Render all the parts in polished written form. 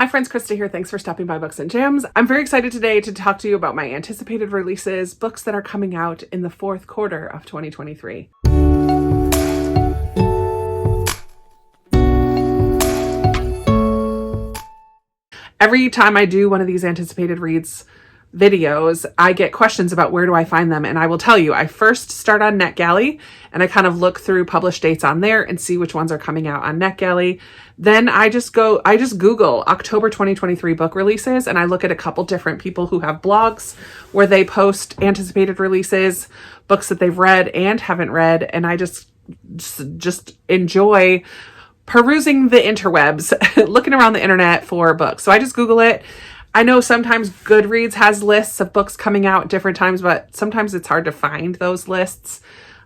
Hi friends, Krista here. Thanks for stopping by Books and Gems. I'm very excited today to talk to you about my anticipated releases, books that are coming out in the fourth quarter of 2023. Every time I do one of these anticipated reads videos, I get questions about where do I find them. And I will tell you, I first start on NetGalley and I kind of look through published dates on there and see which ones are coming out on NetGalley. Then I just Google October 2023 book releases and I look at a couple different people who have blogs where they post anticipated releases, books that they've read and haven't read. And I just enjoy perusing the interwebs, looking around the internet for books. So I just Google it. I know sometimes Goodreads has lists of books coming out at different times, but sometimes it's hard to find those lists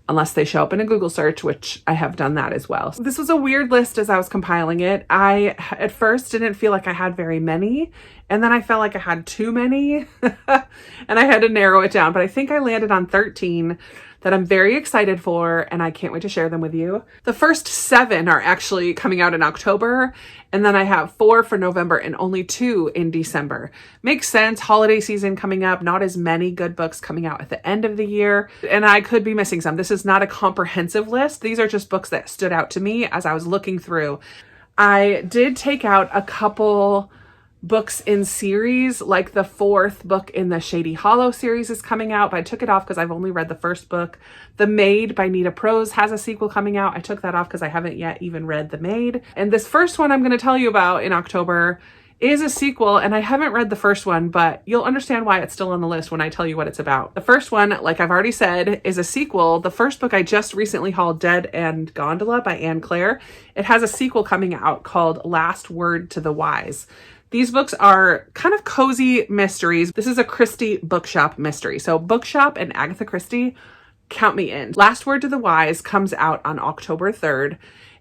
unless they show up in a Google search, which I have done that as well. So this was a weird list as I was compiling it. I, at first, didn't feel like I had very many, and then I felt like I had too many, and I had to narrow it down, but I think I landed on 13 that I'm very excited for, and I can't wait to share them with you. The first 7 are actually coming out in October, and then I have 4 for November and only 2 in December. Makes sense, holiday season coming up, not as many good books coming out at the end of the year, and I could be missing some. This is not a comprehensive list. These are just books that stood out to me as I was looking through. I did take out a couple books in series, like the 4th book in the Shady Hollow series is coming out, but I took it off because I've only read the first book. The Maid by Nita Prose has a sequel coming out. I took that off because I haven't yet even read The Maid. And this first one I'm going to tell you about in October is a sequel, and I haven't read the first one, but you'll understand why it's still on the list when I tell you what it's about. The first one, like I've already said, is a sequel. The first book I just recently hauled, Dead and Gondola by Anne Claire. It has a sequel coming out called Last Word to the Wise. These books are kind of cozy mysteries. This is a Christie Bookshop mystery. So Bookshop and Agatha Christie, count me in. Last Word to the Wise comes out on October 3rd.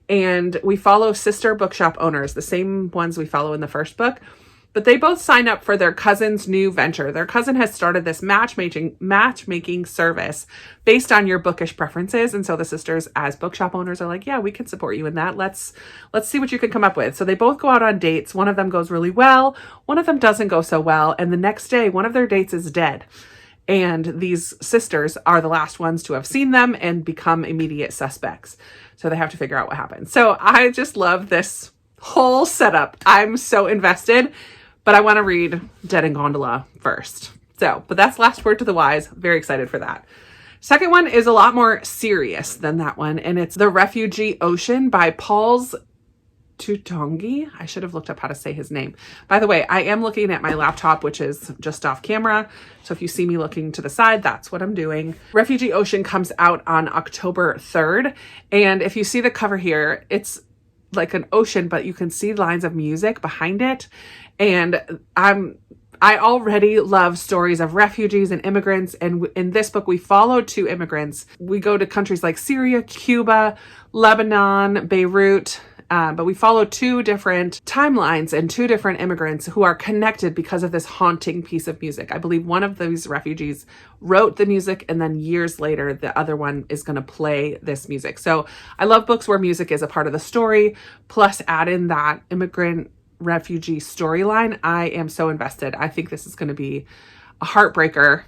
And we follow sister bookshop owners, the same ones we follow in the first book. But they both sign up for their cousin's new venture. Their cousin has started this matchmaking service based on your bookish preferences. And so the sisters, as bookshop owners, are like, yeah, we can support you in that. Let's see what you can come up with. So they both go out on dates. One of them goes really well. One of them doesn't go so well. And the next day, one of their dates is dead. And these sisters are the last ones to have seen them and become immediate suspects. So they have to figure out what happened. So I just love this whole setup. I'm so invested. But I want to read Dead and Gondola first. But that's Last Word to the Wise. Very excited for that. Second one is a lot more serious than that one. And it's The Refugee Ocean by Paul Tutongi. I should have looked up how to say his name. By the way, I am looking at my laptop, which is just off camera. So if you see me looking to the side, that's what I'm doing. Refugee Ocean comes out on October 3rd. And if you see the cover here, it's like an ocean, but you can see lines of music behind it. And I already love stories of refugees and immigrants. And in this book, we follow 2 immigrants. We go to countries like Syria, Cuba, Lebanon, Beirut. But we follow 2 different timelines and 2 different immigrants who are connected because of this haunting piece of music. I believe one of these refugees wrote the music, and then years later, the other one is going to play this music. So I love books where music is a part of the story, plus add in that immigrant refugee storyline. I am so invested. I think this is going to be a heartbreaker,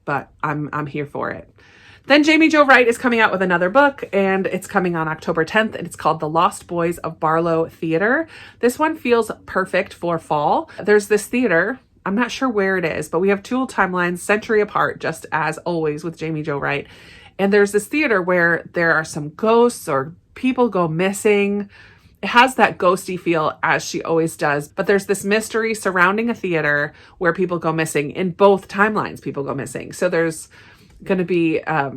but I'm here for it. Then Jamie Jo Wright is coming out with another book, and it's coming on October 10th, and it's called The Lost Boys of Barlow Theater. This one feels perfect for fall. There's this theater, I'm not sure where it is, but we have 2 timelines, century apart, just as always with Jamie Jo Wright. And there's this theater where there are some ghosts or people go missing. It has that ghosty feel, as she always does, but there's this mystery surrounding a theater where people go missing. In both timelines, people go missing. So there's going to be a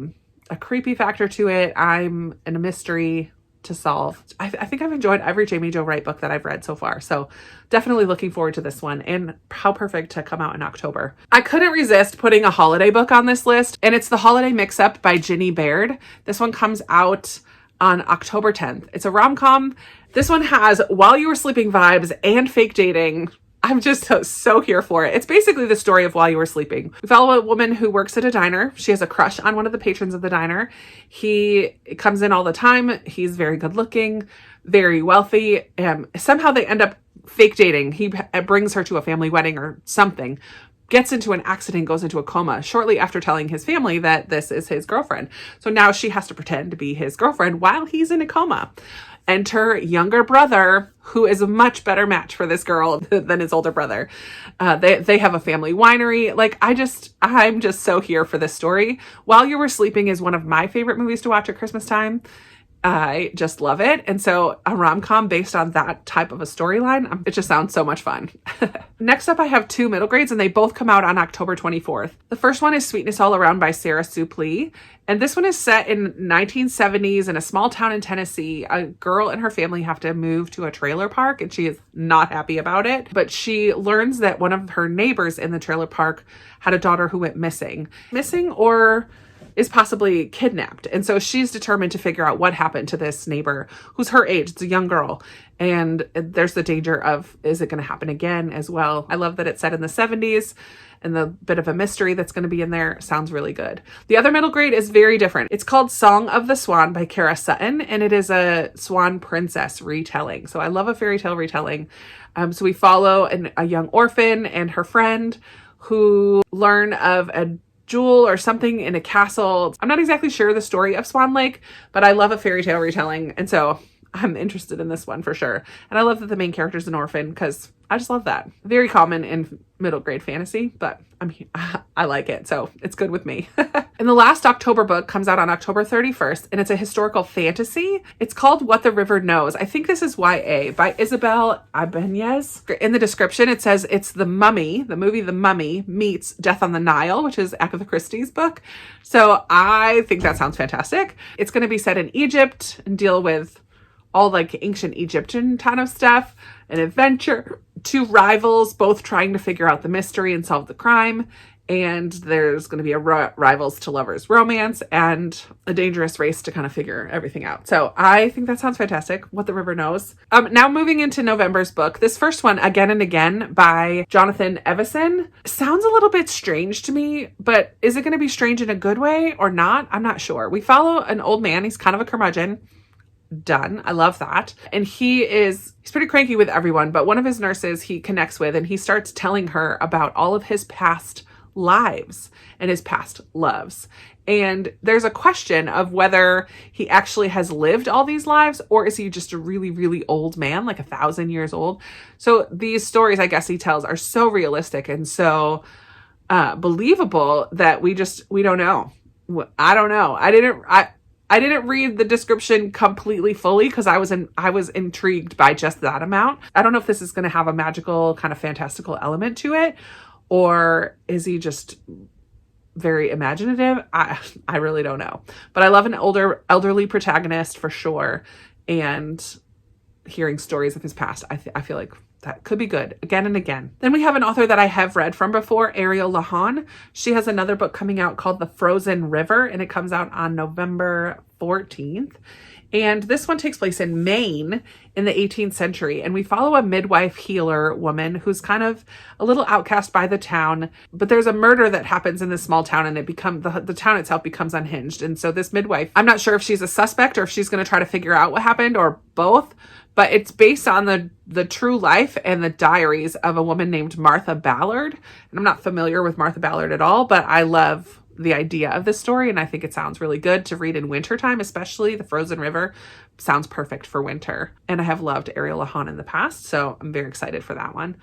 creepy factor to it. I'm in a mystery to solve. I think I've enjoyed every Jamie Jo Wright book that I've read so far. So definitely looking forward to this one, and how perfect to come out in October. I couldn't resist putting a holiday book on this list, and it's The Holiday Mix-Up by Ginny Baird. This one comes out on October 10th. It's a rom-com. This one has While You Were Sleeping vibes and fake dating. I'm just so here for it. It's basically the story of While You Were Sleeping. We follow a woman who works at a diner. She has a crush on one of the patrons of the diner. He comes in all the time. He's very good looking, very wealthy. Somehow they end up fake dating. He brings her to a family wedding or something, gets into an accident, goes into a coma shortly after telling his family that this is his girlfriend. So now she has to pretend to be his girlfriend while he's in a coma. Enter younger brother, who is a much better match for this girl than his older brother. They have a family winery. Like, I'm just so here for this story. While You Were Sleeping is one of my favorite movies to watch at Christmas time. I just love it. And so a rom-com based on that type of a storyline, it just sounds so much fun. Next up, I have 2 middle grades, and they both come out on October 24th. The first one is Sweetness All Around by Sarah Suplee. And this one is set in 1970s in a small town in Tennessee. A girl and her family have to move to a trailer park, and she is not happy about it. But she learns that one of her neighbors in the trailer park had a daughter who went missing or is possibly kidnapped. And so she's determined to figure out what happened to this neighbor who's her age. It's a young girl. And there's the danger of, is it going to happen again as well? I love that it's set in the 70s, and the bit of a mystery that's going to be in there sounds really good. The other middle grade is very different. It's called Song of the Swan by Kara Sutton, and it is a Swan princess retelling. So I love a fairy tale retelling. So we follow a young orphan and her friend who learn of a jewel or something in a castle. I'm not exactly sure the story of Swan Lake, but I love a fairy tale retelling. And so I'm interested in this one for sure. And I love that the main character is an orphan because I just love that. Very common in middle grade fantasy, but I like it. So it's good with me. And the last October book comes out on October 31st, and it's a historical fantasy. It's called What the River Knows. I think this is YA by Isabel Ibanez. In the description, it says it's the movie The Mummy meets Death on the Nile, which is Agatha Christie's book. So I think that sounds fantastic. It's going to be set in Egypt and deal with all like ancient Egyptian kind of stuff, an adventure, 2 rivals, both trying to figure out the mystery and solve the crime. And there's going to be a rivals to lovers romance and a dangerous race to kind of figure everything out. So I think that sounds fantastic. What the River Knows. Now moving into November's book, this first one, Again and Again by Jonathan Evison, sounds a little bit strange to me, but is it going to be strange in a good way or not? I'm not sure. We follow an old man. He's kind of a curmudgeon. Done. I love that. And he's pretty cranky with everyone, but one of his nurses he connects with, and he starts telling her about all of his past lives and his past loves. And there's a question of whether he actually has lived all these lives, or is he just a really, really old man, like 1,000 years old? So these stories, I guess he tells, are so realistic and so believable that we don't know. I don't know. I didn't read the description completely fully because I was intrigued by just that amount. I don't know if this is going to have a magical kind of fantastical element to it, or is he just very imaginative? I really don't know. But I love an elderly protagonist for sure, and hearing stories of his past, I feel like that could be good. Again and Again. Then we have an author that I have read from before, Ariel Lahan. She has another book coming out called The Frozen River, and it comes out on November 14th. And this one takes place in Maine in the 18th century. And we follow a midwife healer woman who's kind of a little outcast by the town. But there's a murder that happens in this small town, and the town itself becomes unhinged. And so this midwife, I'm not sure if she's a suspect or if she's going to try to figure out what happened or both. But it's based on the true life and the diaries of a woman named Martha Ballard. And I'm not familiar with Martha Ballard at all, but I love the idea of this story, and I think it sounds really good to read in wintertime, especially The Frozen River sounds perfect for winter. And I have loved Ariel Lahan in the past, so I'm very excited for that one.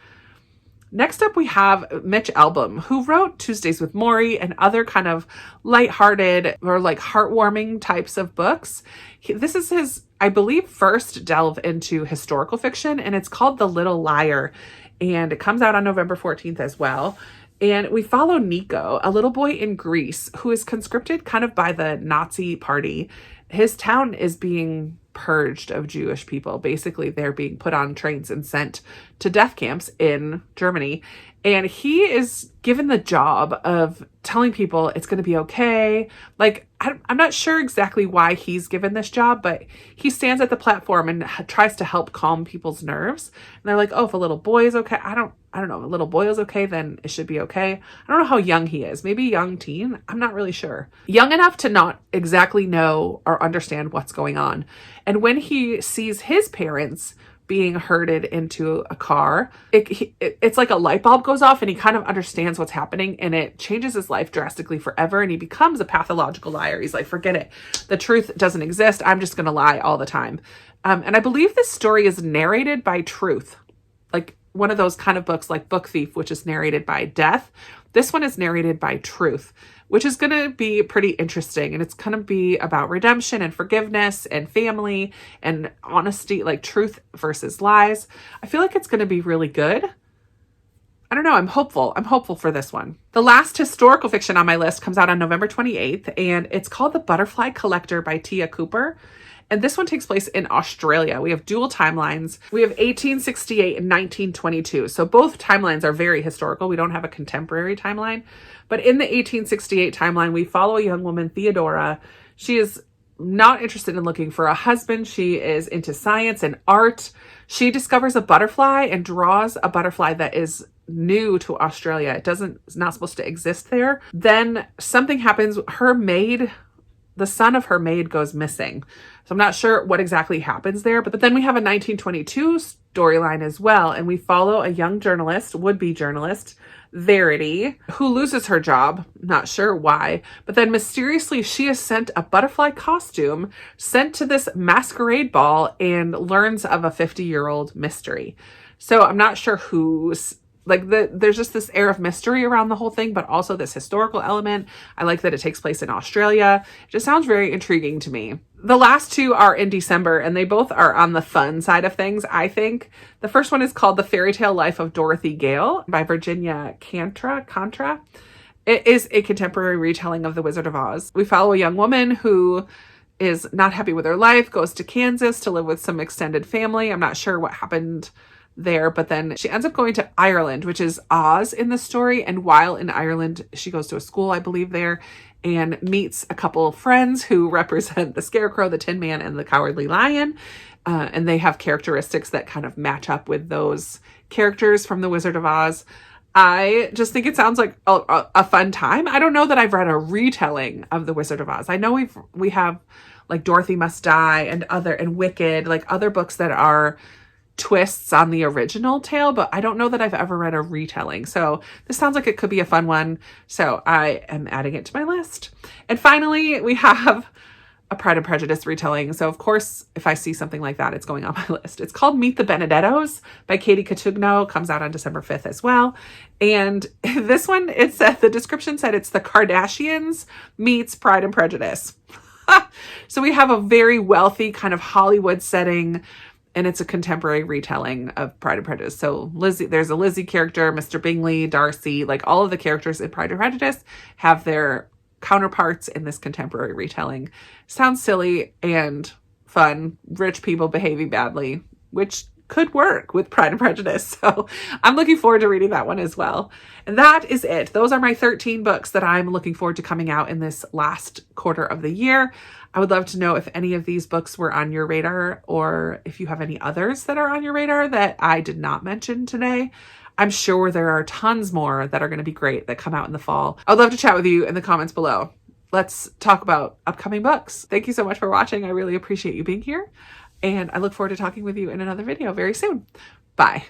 Next up, we have Mitch Albom, who wrote Tuesdays with Morrie and other kind of lighthearted or like heartwarming types of books. This is his, I believe, first delve into historical fiction, and it's called The Little Liar, and it comes out on November 14th as well. And we follow Nico, a little boy in Greece who is conscripted kind of by the Nazi party. His town is being purged of Jewish people. Basically, they're being put on trains and sent to death camps in Germany. And he is given the job of telling people it's going to be okay. Like, I'm not sure exactly why he's given this job, but he stands at the platform and tries to help calm people's nerves. And they're like, oh, if a little boy is okay, I don't know, if a little boy is okay, then it should be okay. I don't know how young he is. Maybe young teen. I'm not really sure. Young enough to not exactly know or understand what's going on. And when he sees his parents being herded into a car. It's like a light bulb goes off and he kind of understands what's happening, and it changes his life drastically forever, and he becomes a pathological liar. He's like, forget it. The truth doesn't exist. I'm just going to lie all the time. And I believe this story is narrated by Truth, like one of those kind of books like Book Thief, which is narrated by Death. This one is narrated by Truth, which is going to be pretty interesting. And it's going to be about redemption and forgiveness and family and honesty, like truth versus lies. I feel like it's going to be really good. I don't know. I'm hopeful. I'm hopeful for this one. The last historical fiction on my list comes out on November 28th, and it's called The Butterfly Collector by Tia Cooper. And this one takes place in Australia. We have dual timelines. We have 1868 and 1922. So both timelines are very historical. We don't have a contemporary timeline. But in the 1868 timeline, we follow a young woman, Theodora. She is not interested in looking for a husband. She is into science and art. She discovers a butterfly and draws a butterfly that is new to Australia. It's not supposed to exist there. Then something happens. Her maid, the son of her maid, goes missing. So I'm not sure what exactly happens there, but then we have a 1922 storyline as well. And we follow a young journalist, would-be journalist, Verity, who loses her job. Not sure why, but then mysteriously she is sent a butterfly costume, sent to this masquerade ball, and learns of a 50-year-old mystery. So I'm not sure who's there's just this air of mystery around the whole thing, but also this historical element. I like that it takes place in Australia. It just sounds very intriguing to me. The last two are in December, and they both are on the fun side of things, I think. The first one is called The Fairy Tale Life of Dorothy Gale by Virginia Contra. It is a contemporary retelling of The Wizard of Oz. We follow a young woman who is not happy with her life, goes to Kansas to live with some extended family. I'm not sure what happened there, but then she ends up going to Ireland, which is Oz in the story. And while in Ireland, she goes to a school, I believe, there, and meets a couple of friends who represent the Scarecrow, the Tin Man, and the Cowardly Lion. And they have characteristics that kind of match up with those characters from The Wizard of Oz. I just think it sounds like a fun time. I don't know that I've read a retelling of The Wizard of Oz. I know we have like Dorothy Must Die and Wicked, like other books that are twists on the original tale, but I don't know that I've ever read a retelling. So this sounds like it could be a fun one. So I am adding it to my list. And finally, we have a Pride and Prejudice retelling. So of course, if I see something like that, it's going on my list. It's called Meet the Bennetettos by Katie Cotugno. Comes out on December 5th as well. And this one, the description said it's the Kardashians meets Pride and Prejudice. So we have a very wealthy kind of Hollywood setting, and it's a contemporary retelling of Pride and Prejudice. So there's a Lizzie character, Mr. Bingley, Darcy, like all of the characters in Pride and Prejudice have their counterparts in this contemporary retelling. Sounds silly and fun. Rich people behaving badly, which could work with Pride and Prejudice. So I'm looking forward to reading that one as well. And that is it. Those are my 13 books that I'm looking forward to coming out in this last quarter of the year. I would love to know if any of these books were on your radar, or if you have any others that are on your radar that I did not mention today. I'm sure there are tons more that are going to be great that come out in the fall. I would love to chat with you in the comments below. Let's talk about upcoming books. Thank you so much for watching. I really appreciate you being here, and I look forward to talking with you in another video very soon. Bye.